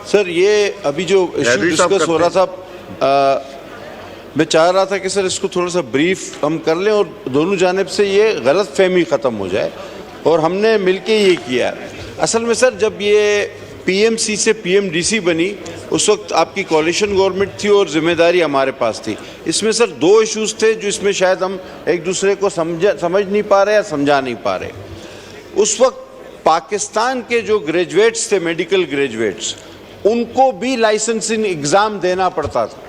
سر یہ ابھی جو ایشو ڈسکس ہو رہا تھا، میں چاہ رہا تھا کہ سر اس کو تھوڑا سا بریف ہم کر لیں اور دونوں جانب سے یہ غلط فہمی ختم ہو جائے، اور ہم نے مل کے یہ کیا۔ اصل میں سر جب یہ پی ایم سی سے پی ایم ڈی سی بنی اس وقت آپ کی کوalition گورنمنٹ تھی اور ذمہ داری ہمارے پاس تھی۔ اس میں سر دو ایشوز تھے جو اس میں شاید ہم ایک دوسرے کو سمجھ نہیں پا رہے یا سمجھا نہیں پا رہے۔ اس وقت پاکستان کے جو گریجویٹس تھے، میڈیکل گریجویٹس، ان کو بھی لائسنسنگ ایگزام دینا پڑتا تھا۔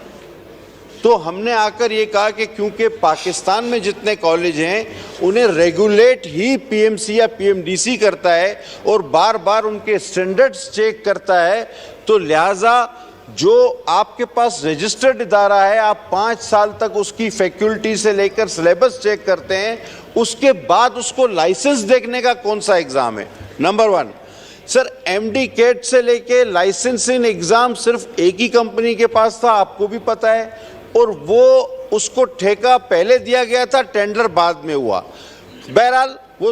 تو ہم نے آ کر یہ کہا کہ کیونکہ پاکستان میں جتنے کالج ہیں انہیں ریگولیٹ ہی پی ایم سی یا پی ایم ڈی سی کرتا ہے اور بار بار ان کے سٹینڈرڈز چیک کرتا ہے، تو لہٰذا جو آپ کے پاس رجسٹرڈ ادارہ ہے، آپ 5 سال تک اس کی فیکلٹی سے لے کر سلیبس چیک کرتے ہیں، اس کے بعد اس کو لائسنس دیکھنے کا کون سا ایگزام ہے؟ نمبر 1 سر ایم ڈی کیٹ سے لے کے لائسنسنگ ایگزام صرف ایک ہی کمپنی کے پاس تھا، آپ کو بھی پتہ ہے، اور وہ اس کو ٹھیکہ پہلے دیا گیا تھا، ٹینڈر بعد میں ہوا۔ بہرحال وہ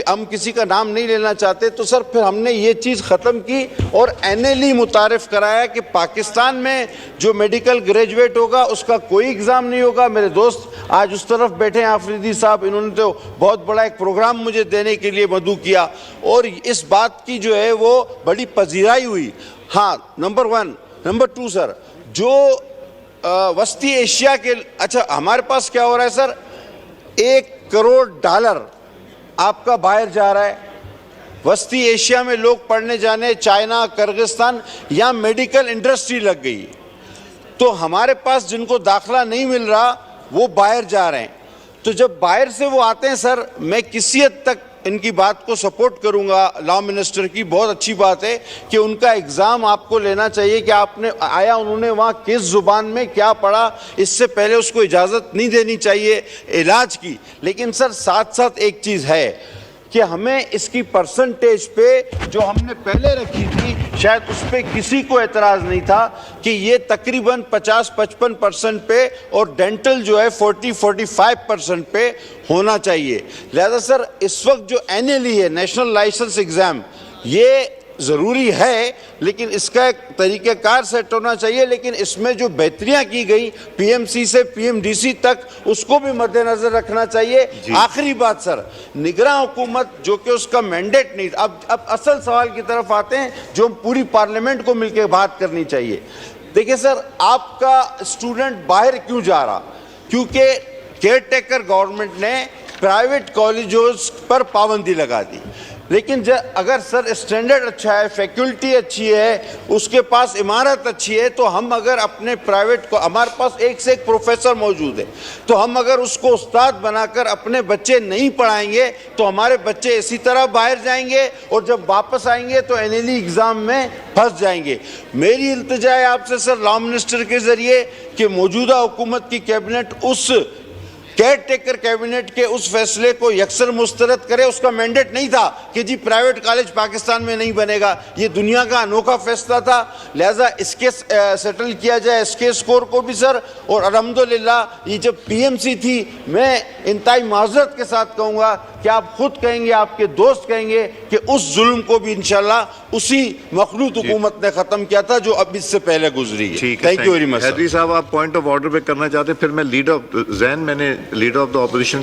ہم کسی کا نام نہیں لینا چاہتے، تو سر پھر ہم نے یہ چیز ختم کی اور این ایل ای متعارف کرایا کہ پاکستان میں جو میڈیکل گریجویٹ ہوگا اس کا کوئی ایگزام نہیں ہوگا۔ میرے دوست آج اس طرف بیٹھے ہیں آفریدی صاحب، انہوں نے تو بہت بڑا ایک پروگرام مجھے دینے کے لیے مدعو کیا اور اس بات کی جو ہے وہ بڑی پذیرائی ہوئی۔ ہاں نمبر 1 نمبر 2 سر جو وسطی ایشیا کے، اچھا ہمارے پاس کیا ہو رہا ہے سر، $1 کروڑ آپ کا باہر جا رہا ہے۔ وسطی ایشیا میں لوگ پڑھنے جانے، چائنا، کرغزستان، یہاں میڈیکل انڈسٹری لگ گئی، تو ہمارے پاس جن کو داخلہ نہیں مل رہا وہ باہر جا رہے ہیں۔ تو جب باہر سے وہ آتے ہیں سر، میں کسی حد تک ان کی بات کو سپورٹ کروں گا، لا منسٹر کی بہت اچھی بات ہے کہ ان کا ایگزام آپ کو لینا چاہیے کہ آپ نے آیا انہوں نے وہاں کس زبان میں کیا پڑھا، اس سے پہلے اس کو اجازت نہیں دینی چاہیے علاج کی۔ لیکن سر ساتھ ساتھ ایک چیز ہے کہ ہمیں اس کی پرسنٹیج پہ جو ہم نے پہلے رکھی تھی شاید اس پہ کسی کو اعتراض نہیں تھا کہ یہ تقریباً 50-55% پہ اور ڈینٹل جو ہے 40-45% پہ ہونا چاہیے۔ لہذا سر اس وقت جو این ایل ای ہے، نیشنل لائسنس ایگزام، یہ ضروری ہے لیکن اس کا ایک طریقہ کار سیٹ ہونا چاہیے، لیکن اس میں جو بہتریاں کی گئی پی ایم سی سے پی ایم ڈی سی تک اس کو بھی مد نظر رکھنا چاہیے۔ آخری بات سر، نگراں حکومت جو کہ اس کا مینڈیٹ نہیں، اب اصل سوال کی طرف آتے ہیں جو پوری پارلیمنٹ کو مل کے بات کرنی چاہیے۔ دیکھیں سر آپ کا اسٹوڈنٹ باہر کیوں جا رہا؟ کیونکہ کیئر ٹیکر گورنمنٹ نے پرائیویٹ کالجز پر پابندی لگا دی، لیکن اگر سر اسٹینڈرڈ اچھا ہے، فیکلٹی اچھی ہے، اس کے پاس عمارت اچھی ہے، تو ہم اگر اپنے پرائیویٹ کو، ہمارے پاس ایک سے ایک پروفیسر موجود ہے، تو ہم اگر اس کو استاد بنا کر اپنے بچے نہیں پڑھائیں گے تو ہمارے بچے اسی طرح باہر جائیں گے اور جب واپس آئیں گے تو این ایل ای ایگزام میں پھنس جائیں گے۔ میری التجا ہے آپ سے سر لا منسٹر کے ذریعے کہ موجودہ حکومت کی کیبنٹ اس کیئر ٹیکر کیبنٹ کے اس فیصلے کو یکسر مسترد کرے۔ اس کا مینڈیٹ نہیں تھا کہ جی پرائیویٹ کالج پاکستان میں نہیں بنے گا، یہ دنیا کا انوکھا فیصلہ تھا، لہٰذا اس کے سیٹل کیا جائے اس کے اسکور کو بھی سر۔ اور الحمدللہ یہ جب پی ایم سی تھی، میں انتہائی معذرت کے ساتھ کہوں گا کہ آپ خود کہیں گے، آپ کے دوست کہیں گے کہ اس ظلم کو بھی انشاءاللہ اسی مخلوط حکومت نے ختم کیا تھا جو اب اس سے پہلے گزری ہے۔ Thank you very much. Haidri صاحب آپ پوائنٹ آف آرڈر پہ کرنا چاہتے ہیں، پھر میں لیڈر آف ذہن میں نے لیڈر آف دا اپوزیشن